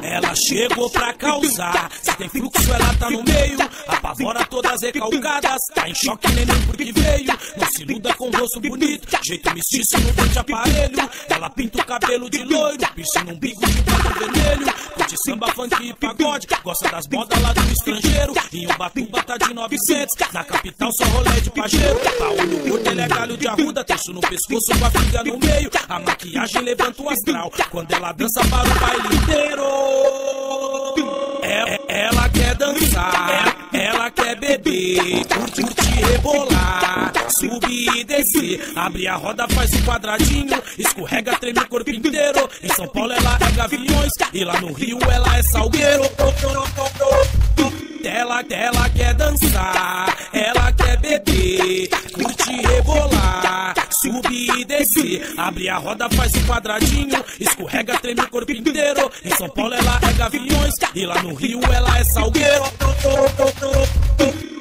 Ela chegou pra causar, se tem fluxo ela tá no meio, apavora todas recalcadas, tá em choque neném porque veio, não se iluda com o rosto bonito, jeito mestiço no dente aparelho, ela pinta o cabelo de loiro, piercing no umbigo de batom vermelho, curte samba, funk e pagode, gosta das modas lá do estrangeiro, em Ubatuba tá de 900, na capital só rolê de pajeiro, tá olho gordo, ele é galho de arruda, terço no pescoço com a figa no meio, a maquiagem levanta o astral, quando ela dança para o baile inteiro. Ela quer dançar, ela quer beber, curte rebolar, subir e descer, abre a roda, faz um quadradinho, escorrega, treme o corpo inteiro. Em São Paulo ela é Gaviões e lá no Rio ela é Salgueiro. Ela quer dançar, ela quer beber, curte rebolar, subir e descer, abre a roda, faz um quadradinho, escorrega, treme o corpo inteiro. Em São Paulo ela é Gaviões e lá no Rio ela é Salgueiro.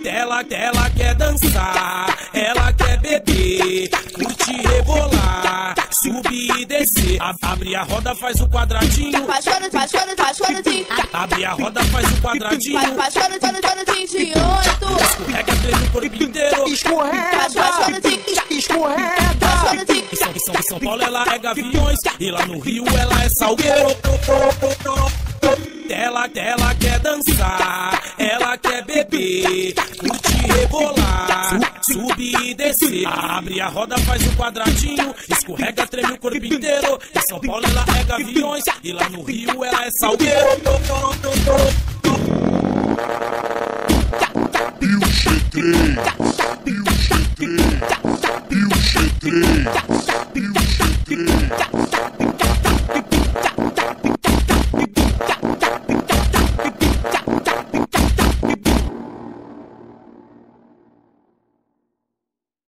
Ela quer dançar, ela quer beber, curte rebolar, subir e descer, abre a roda, faz o quadradinho, abre a roda, faz o quadradinho, escorrega, treme o corpo inteiro, escorrega. Em São Paulo ela é Gaviões e lá no Rio ela é Salgueiro. Ela quer dançar, ela quer beber, curte rebolar, subir e descer, abre a roda, faz um quadradinho, escorrega, treme o corpo inteiro. Em São Paulo ela é Gaviões e lá no Rio ela é Salgueiro. E o G3, e o G3, e o G3, e o G3.